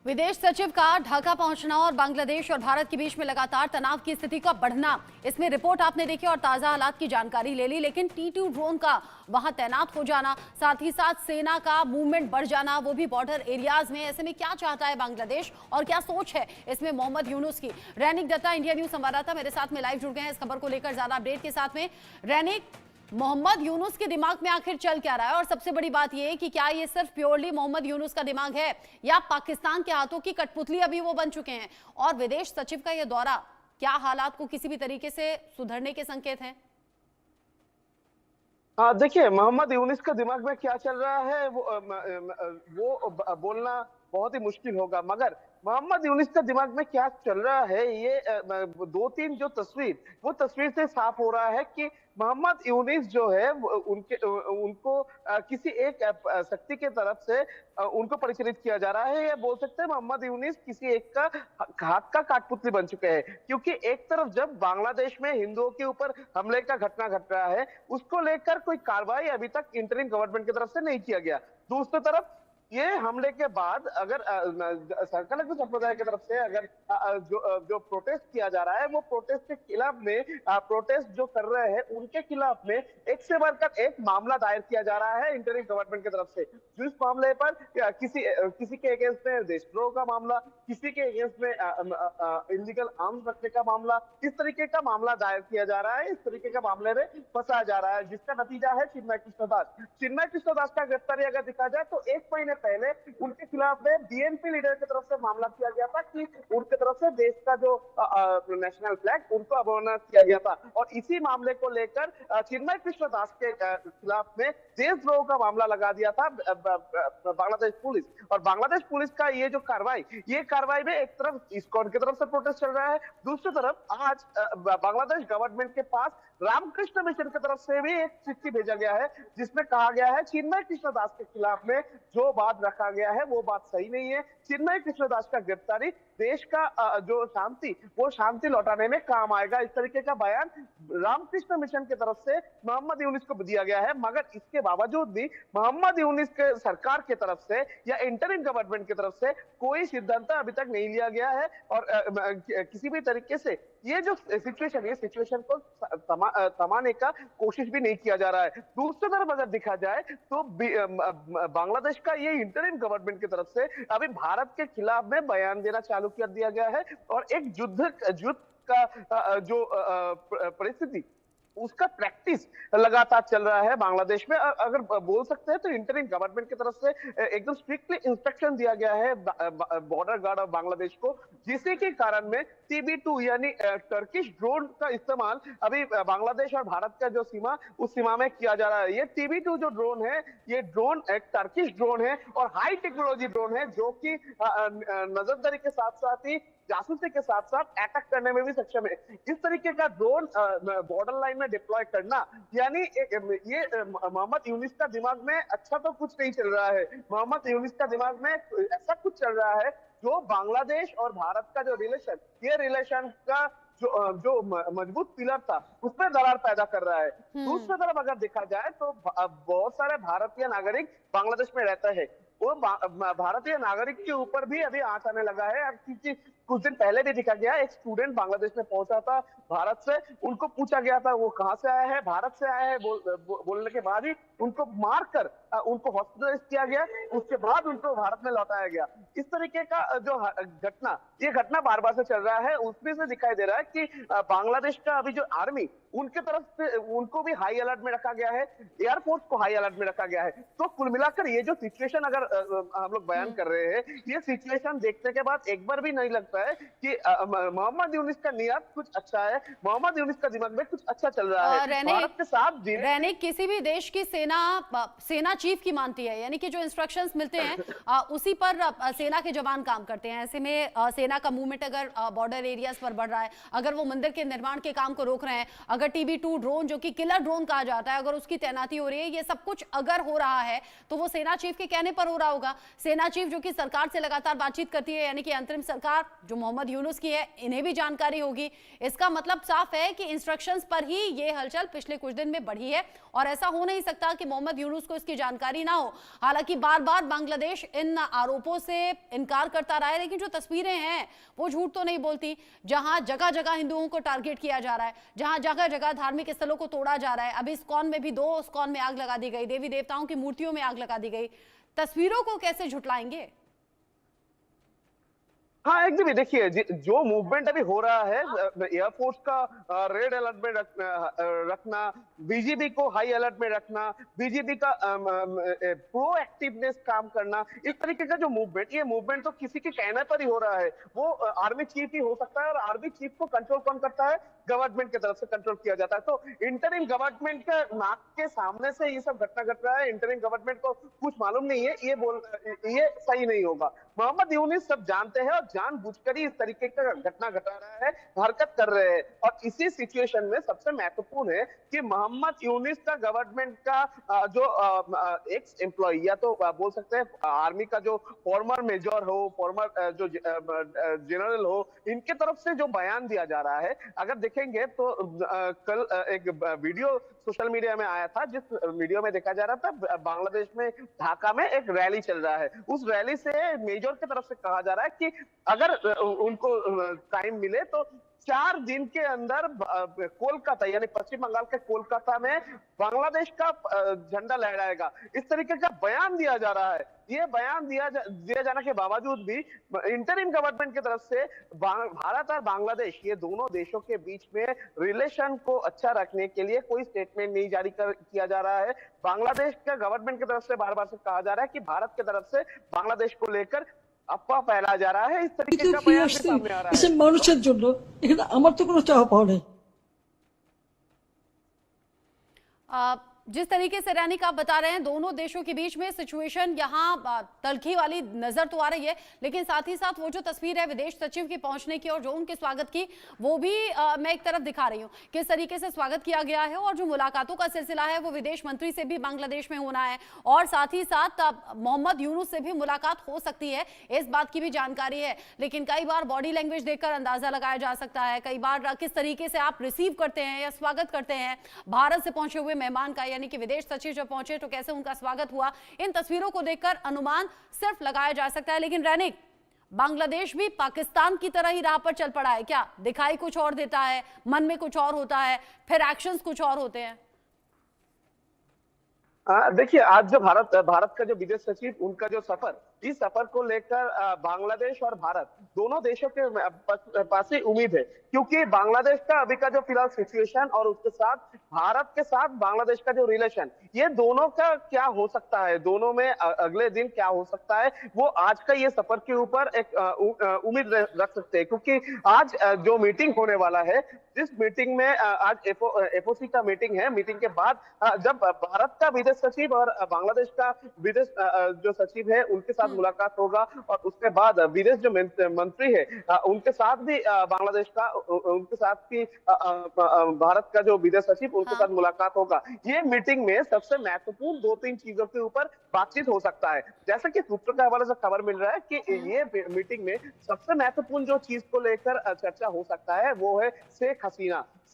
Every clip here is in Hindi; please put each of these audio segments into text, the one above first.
विदेश सचिव का ढाका पहुंचना और बांग्लादेश और भारत के बीच में लगातार तनाव की स्थिति का बढ़ना, इसमें रिपोर्ट आपने देखी और ताजा हालात की जानकारी ले ली। लेकिन T2 ड्रोन का वहां तैनात हो जाना, साथ ही साथ सेना का मूवमेंट बढ़ जाना, वो भी बॉर्डर एरियाज में, ऐसे में क्या चाहता है बांग्लादेश और क्या सोच है इसमें मोहम्मद यूनुस की। रैनिक दत्ता इंडिया न्यूज संवाददाता मेरे साथ में लाइव जुड़ गए हैं इस खबर को लेकर ज्यादा अपडेट के साथ में। रैनिक, मोहम्मद यूनुस के दिमाग में आखिर चल क्या रहा है और सबसे बड़ी बात यह है कि क्या ये सिर्फ प्योरली मोहम्मद यूनुस का दिमाग है या पाकिस्तान के हाथों की कठपुतली अभी वो बन चुके हैं, और विदेश सचिव का ये दौरा क्या हालात को किसी भी तरीके से सुधरने के संकेत हैं? देखिए, मोहम्मद यूनुस के दिमाग में क्या चल रहा है वो बोलना बहुत ही मुश्किल होगा, मगर मोहम्मद यूनुस के दिमाग में क्या चल रहा है ये दो तीन जो वो तस्वीर से साफ हो रहा है कि मोहम्मद यूनुस जो है उनको किसी एक शक्ति के तरफ से उनको परिचालित किया जा रहा है। या बोल सकते हैं मोहम्मद यूनुस किसी एक का हाथ का काठपुतली बन चुके हैं, क्योंकि एक तरफ जब बांग्लादेश में हिंदुओं के ऊपर हमले का घटना घट रहा है, उसको लेकर कोई कार्रवाई अभी तक इंटरिम गवर्नमेंट की तरफ से नहीं किया गया। दूसरी तरफ ये हमले के बाद अगर संख्यालघु संप्रदाय की तरफ से अगर जो प्रोटेस्ट किया जा रहा है, वो प्रोटेस्ट के खिलाफ में प्रोटेस्ट जो कर रहे हैं उनके खिलाफ में एक से बढ़कर एक मामला दायर किया जा रहा है इंटरिम गवर्नमेंट की तरफ से। जिस मामले पर किसी के अगेंस्ट में देशद्रोह का मामला, किसी के अगेंस्ट में इलीगल आर्म्स रखने का मामला, इस तरीके का मामला दायर किया जा रहा है, इस तरीके का मामले में फंसाया जा रहा है, जिसका नतीजा है चिन्मय कृष्णदास का गिरफ्तारी अगर देखा जाए तो 1 महीने पहले उनके खिलाफ में बीएनपी लीडर की तरफ से मामला किया गया था कि उनके तरफ से देश का जो नेशनल फ्लैग उनको अवमानना किया गया था, और इसी मामले को लेकर चिन्मय कृष्णदास के खिलाफ में देशद्रोह का मामला लगा दिया था बांग्लादेश पुलिस। और बांग्लादेश पुलिस का ये जो कार्रवाई में एक तरफ इस्कॉन की तरफ से प्रोटेस्ट चल रहा है, दूसरी तरफ आज बांग्लादेश गवर्नमेंट के पास रामकृष्ण मिशन की तरफ से भी एक चिट्ठी भेजा गया है, जिसमें कहा गया है चिन्मय कृष्णदास के खिलाफ में जो बात रखा गया है वो बात सही नहीं है। चिन्मय कृष्णदास का गिरफ्तारी देश का जो शांति लौटाने में काम आएगा, इस तरीके का बयान रामकृष्ण मिशन की तरफ से मोहम्मद यूनुस को दिया गया है। मगर इसके बावजूद भी मोहम्मद यूनुस के सरकार की तरफ से या इंटरिम गवर्नमेंट की तरफ से कोई सिद्धांत अभी तक नहीं लिया गया है, और किसी भी तरीके से ये जो सिचुएशन को थमाने का कोशिश भी नहीं किया जा रहा है। दूसरी तरफ अगर देखा जाए तो बांग्लादेश का ये इंटरिम गवर्नमेंट की तरफ से अभी भारत के खिलाफ में बयान देना चालू कर दिया गया है, और एक युद्ध का जो परिस्थिति उसका प्रैक्टिस लगातार चल रहा है बांग्लादेश में। अगर बोल सकते हैं तो इंटरिम गवर्नमेंट की तरफ से एकदम स्ट्रिक्टली इंस्ट्रक्शन दिया गया है बॉर्डर गार्ड ऑफ बांग्लादेश को, जिसके के कारण में TB2 यानी टर्किश ड्रोन का इस्तेमाल अभी बांग्लादेश और भारत का जो उस सीमा में किया जा रहा है। ये TB2 जो ड्रोन है, ये ड्रोन एक टर्किश ड्रोन है और हाई टेक्नोलॉजी ड्रोन है, जो कि नजरदारी के साथ साथ ही जासूसी के साथ साथ अटैक करने में भी सक्षम है। इस तरीके का ड्रोन बॉर्डर लाइन में डिप्लॉय करना, यानी ये मोहम्मद यूनुस का दिमाग में अच्छा तो कुछ नहीं चल रहा है। मोहम्मद यूनुस का दिमाग में ऐसा कुछ चल रहा है जो बांग्लादेश और भारत का जो रिलेशन का जो मजबूत पिलर था उसमें दरार पैदा कर रहा है। दूसरी तरफ अगर देखा जाए तो बहुत सारे भारतीय नागरिक बांग्लादेश में रहता है, वो भारतीय नागरिक के ऊपर भी अभी आंच आने लगा है, क्योंकि कुछ दिन पहले भी देखा गया एक स्टूडेंट बांग्लादेश में पहुंचा था भारत से, उनको पूछा गया था वो कहां से आया है, भारत से आया है बोलने के बाद ही उनको मारकर उनको हॉस्पिटलाइज किया गया, उसके बाद उनको भारत में लौटाया गया। इस तरीके का जो घटना बार बार से चल रहा है, उसमें से दिखाई दे रहा है कि बांग्लादेश का अभी जो आर्मी उनके तरफ से उनको भी हाई अलर्ट में रखा गया है, एयरफोर्स को हाई अलर्ट में रखा गया है। तो कुल मिलाकर ये जो सिचुएशन अगर हम लोग बयान कर रहे हैं, ये सिचुएशन देखने के बाद एक बार भी नहीं लगता है कि मोहम्मद यूनुस का नियत कुछ अच्छा है, मोहम्मद यूनुस का दिमाग में कुछ अच्छा चल रहा है। भारत के साथ रैनिक किसी भी देश की सेना चीफ की मानती है, यानी कि जो इंस्ट्रक्शंस मिलते हैं उसी पर सेना के जवान काम करते हैं। ऐसे में सेना का मूवमेंट अगर बॉर्डर एरियाज पर बढ़ रहा है, अगर वो मंदिर के निर्माण के काम को रोक रहे हैं, अगर TB2 ड्रोन जो कि किलर ड्रोन कहा जाता है अगर उसकी तैनाती हो रही है, ये सब कुछ अगर हो रहा है तो वो सेना चीफ के कहने पर हो हो रहा होगा। सेना चीफ जो कि सरकार से लगातार बातचीत करती है, यानी कि अंतरिम सरकार जो मोहम्मद यूनुस की है, इन्हें भी जानकारी होगी। इसका मतलब साफ है कि इंस्ट्रक्शंस पर ही ये हलचल पिछले कुछ दिन में बढ़ी है और ऐसा हो नहीं सकता कि मोहम्मद यूनुस को इसकी जानकारी ना हो। हालांकि बार बार बांग्लादेश इन आरोपों से इनकार करता रहा है, लेकिन जो तस्वीरें हैं वो झूठ तो नहीं बोलती। जहां जगह जगह हिंदुओं को टारगेट किया जा रहा है, जहां जगह जगह धार्मिक स्थलों को तोड़ा जा रहा है, अभी इस्कॉन में भी 2 इस्कॉन में आग लगा दी गई, देवी देवताओं की मूर्तियों में आग लगा दी गई। तस्वीरों को कैसे झुटलाएंगे? हाँ, एकदम ही देखिए जो मूवमेंट अभी हो रहा है, एयरफोर्स का रेड अलर्ट में रखना, बीजेपी को हाई अलर्ट में रखना, बीजेपी का प्रोएक्टिवनेस काम करना, इस तरीके का जो मूवमेंट, ये मूवमेंट तो किसी के कहने पर ही हो रहा है। वो आर्मी चीफ ही हो सकता है, और आर्मी चीफ को कंट्रोल कौन करता है? गवर्नमेंट की तरफ से कंट्रोल किया जाता है। तो इंटरिम गवर्नमेंट का नाक के सामने से ये सब घटना घट रहा है। इंटरिम गवर्नमेंट को कुछ मालूम नहीं है, ये सही नहीं होगा। मोहम्मद यूनुस सब जानते हैं और जानबूझकर ही इस तरीके का घटना घटा रहा है, हरकत कर रहे हैं। और इसी सिचुएशन में सबसे महत्वपूर्ण है कि मोहम्मद यूनुस का गवर्नमेंट का जो एक्स एम्प्लॉय, या तो बोल सकते हैं आर्मी का जो फॉर्मर मेजर हो, फॉर्मर जो जनरल हो, इनके तरफ से जो बयान दिया जा रहा है, अगर देखेंगे तो कल एक वीडियो सोशल मीडिया में आया था, जिस वीडियो में देखा जा रहा था बांग्लादेश में ढाका में एक रैली चल रहा है। उस रैली से मेजर की तरफ से कहा जा रहा है कि अगर उनको टाइम मिले तो 4 दिन के अंदर कोलकाता, यानी पश्चिम बंगाल के कोलकाता में बांग्लादेश का झंडा लहराएगा। इस तरीके का बयान दिया जा रहा है। ये बयान दिया जाने के बावजूद भी इंटरिम गवर्नमेंट की तरफ से भारत और बांग्लादेश, ये दोनों देशों के बीच में रिलेशन को अच्छा रखने के लिए कोई स्टेटमेंट नहीं जारी किया जा रहा है। बांग्लादेश का गवर्नमेंट की तरफ से बार बार से कहा जा रहा है कि भारत की तरफ से बांग्लादेश को लेकर अफवाह फैला जा रहा है। इस तरीके का बयान भी सामने आ रहा है। মানুষের জন্য এখানে আমার তো কোনো চাওয়া পাওয়া নেই। जिस तरीके से रैनिक आप बता रहे हैं, दोनों देशों के बीच में सिचुएशन यहाँ तलखी वाली नजर तो आ रही है, लेकिन साथ ही साथ वो जो तस्वीर है विदेश सचिव के पहुंचने की और जो उनके स्वागत की, वो भी मैं एक तरफ दिखा रही हूँ किस तरीके से स्वागत किया गया है। और जो मुलाकातों का सिलसिला है वो विदेश मंत्री से भी बांग्लादेश में होना है, और साथ ही साथ मोहम्मद यूनुस से भी मुलाकात हो सकती है, इस बात की भी जानकारी है। लेकिन कई बार बॉडी लैंग्वेज देखकर अंदाजा लगाया जा सकता है, कई बार किस तरीके से आप रिसीव करते हैं या स्वागत करते हैं भारत से पहुंचे हुए मेहमान का, यानी कि विदेश सचिव जब पहुंचे तो कैसे उनका स्वागत हुआ, इन तस्वीरों को देखकर अनुमान सिर्फ लगाया जा सकता है। लेकिन रैनिक, बांग्लादेश भी पाकिस्तान की तरह ही राह पर चल पड़ा है क्या? दिखाई कुछ और देता है, मन में कुछ और होता है, फिर एक्शंस कुछ और होते हैं। देखिए, आज जो भारत का जो विदेश सचिव, उनका जो सफर, इस सफर को लेकर बांग्लादेश और भारत दोनों देशों के पास ही उम्मीद है, क्योंकि बांग्लादेश का अभी का जो फिलहाल सिचुएशन और उसके साथ भारत के साथ बांग्लादेश का जो रिलेशन, ये दोनों का क्या हो सकता है, दोनों में अगले दिन क्या हो सकता है, वो आज का ये सफर के ऊपर एक उम्मीद रख सकते हैं। क्योंकि आज जो मीटिंग होने वाला है, जिस मीटिंग में आज एफओसी का मीटिंग है, मीटिंग के बाद जब भारत का विदेश सचिव और बांग्लादेश का विदेश जो सचिव है उनके साथ मुलाकात होगा, और उसके बाद विदेश जो मंत्री है उनके साथ भी बांग्लादेश का, उनके साथ भी भारत का जो विदेश सचिव, उनके साथ मुलाकात होगा। ये मीटिंग में सबसे महत्वपूर्ण 2-3 चीजों के ऊपर बातचीत हो सकता है। जैसे कि सूत्रों के हवाले से खबर मिल रहा है कि ये मीटिंग में सबसे महत्वपूर्ण जो चीज को लेकर चर्चा हो सकता है वो है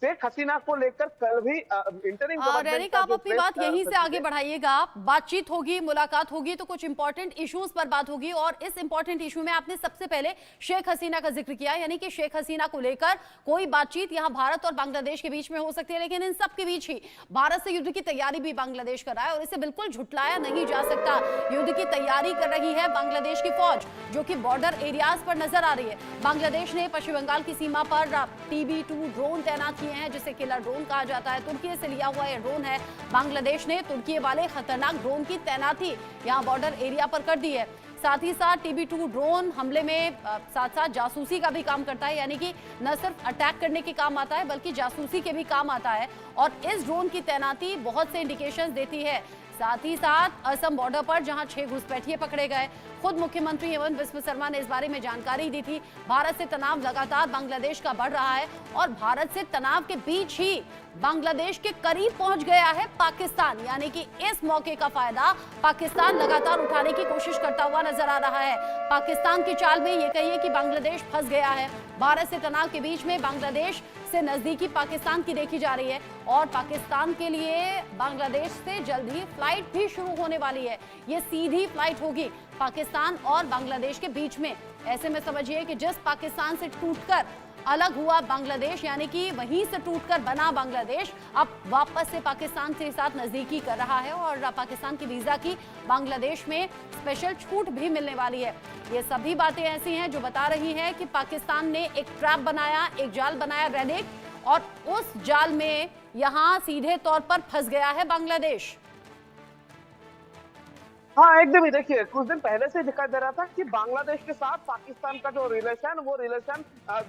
शेख हसीना को लेकर कल भी इंटरिम गवर्नमेंट। आप अपनी बात यहीं से आगे बढ़ाइएगा। बातचीत होगी, मुलाकात होगी तो कुछ इंपॉर्टेंट इश्यूज पर बात होगी, और इस इंपॉर्टेंट इशू में आपने सबसे पहले शेख हसीना का जिक्र किया, यानी कि शेख हसीना को लेकर कोई बातचीत यहां भारत और बांग्लादेश के बीच में हो सकती है। लेकिन इन सब के बीच ही भारत से युद्ध की तैयारी भी बांग्लादेश कर रहा है, और इसे बिल्कुल झुटलाया नहीं जा सकता। युद्ध की तैयारी कर रही है बांग्लादेश की फौज, जो कि बॉर्डर एरियाज पर नजर आ रही है। बांग्लादेश ने पश्चिम बंगाल की सीमा पर TB2 ड्रोन तैनात किए हैं, जिसे किलर ड्रोन कहा जाता है। तुर्की से लिया हुआ यह ड्रोन है। बांग्लादेश ने तुर्की वाले खतरनाक ड्रोन की तैनाती यहां बॉर्डर एरिया पर कर दी है। साथ ही साथ TB2 ड्रोन हमले में साथ साथ जासूसी का भी काम करता है, यानी कि न सिर्फ अटैक करने के काम आता है बल्कि जासूसी के भी काम आता है। और इस ड्रोन की तैनाती बहुत से इंडिकेशंस देती है साथ ही साथ असम बॉर्डर पर जहां 6 घुसपैठिए पकड़े गए। खुद मुख्यमंत्री हेमंत बिस्व शर्मा ने इस बारे में जानकारी दी थी। भारत से तनाव लगातार बांग्लादेश का बढ़ रहा है और भारत से तनाव के बीच ही बांग्लादेश के करीब पहुंच गया है पाकिस्तान, यानी कि इस मौके का फायदा पाकिस्तान लगातार उठाने की कोशिश करता हुआ नजर आ रहा है। पाकिस्तान की चाल में ये कहिए कि बांग्लादेश फंस गया है। भारत से तनाव के बीच में बांग्लादेश से नजदीकी पाकिस्तान की देखी जा रही है और पाकिस्तान के लिए बांग्लादेश से जल्द ही फ्लाइट भी शुरू होने वाली है। ये सीधी फ्लाइट होगी पाकिस्तान और बांग्लादेश के बीच में। ऐसे में समझिए कि जिस पाकिस्तान से टूटकर अलग हुआ बांग्लादेश, यानी कि वहीं से टूटकर बना बांग्लादेश, अब वापस से पाकिस्तान के साथ नजदीकी कर रहा है और पाकिस्तान की वीजा की बांग्लादेश में स्पेशल छूट भी मिलने वाली है। ये सभी बातें ऐसी हैं जो बता रही हैं कि पाकिस्तान ने एक ट्रैप बनाया, एक जाल बनाया रेडिक, और उस जाल में यहां सीधे तौर पर फंस गया है बांग्लादेश। हाँ, एकदम ही देखिए, कुछ दिन पहले से दिखाई दे रहा था कि बांग्लादेश के साथ पाकिस्तान का जो रिलेशन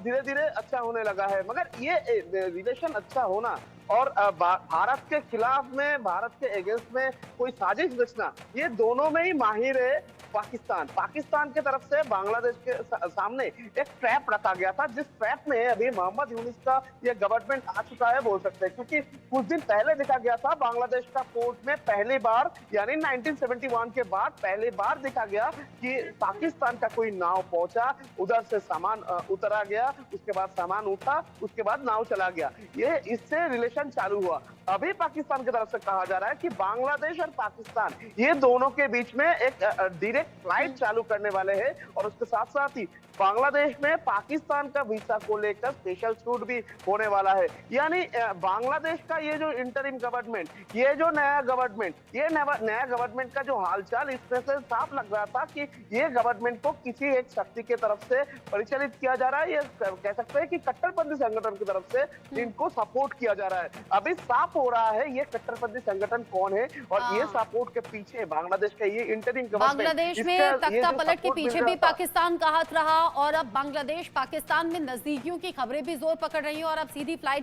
धीरे धीरे अच्छा होने लगा है। मगर ये रिलेशन अच्छा होना और भारत के खिलाफ में, भारत के अगेंस्ट में कोई साजिश रचना, ये दोनों में ही माहिर है पाकिस्तान के तरफ से बांग्लादेश के सामने एक ट्रैप रखा गया था, जिस ट्रैप में अभी मोहम्मद यूनिस का ये गवर्नमेंट आ चुका है बोल सकते हैं। क्योंकि कुछ दिन पहले देखा गया था बांग्लादेश का पोर्ट में पहली बार, यानी 1971 के बाद पहली बार देखा गया कि पाकिस्तान का कोई नाव पहुंचा, उधर से सामान उतरा गया, उसके बाद सामान उठा, उसके बाद नाव चला गया। ये इससे रिलेशन चालू हुआ। अभी पाकिस्तान की तरफ से कहा जा रहा है कि बांग्लादेश और पाकिस्तान ये दोनों के बीच में एक डायरेक्ट फ्लाइट चालू करने वाले हैं और उसके साथ साथ ही बांग्लादेश में पाकिस्तान का वीजा को लेकर स्पेशल छूट भी होने वाला है। यानी बांग्लादेश का ये जो इंटरिम गवर्नमेंट, ये जो नया गवर्नमेंट, ये नया गवर्नमेंट का जो हालचाल, इसमें से साफ लग रहा था कि ये गवर्नमेंट को किसी एक शक्ति की तरफ से परिचालित किया जा रहा है। ये कह सकते हैं कि कट्टरपंथी संगठन की तरफ से इनको सपोर्ट किया जा रहा है। अभी साफ हो रहा है ये कट्टरपंथी संगठन कौन है और ये सपोर्ट के पीछे बांग्लादेश का ये इंटरिम गवर्नमेंट, बांग्लादेश में तख्ता पलट के पीछे भी पाकिस्तान का हाथ रहा और अब बांग्लादेश पाकिस्तान में नजदीकियों की खबरें भी जोर पकड़ रही हैं और अब सीधी फ्लाइट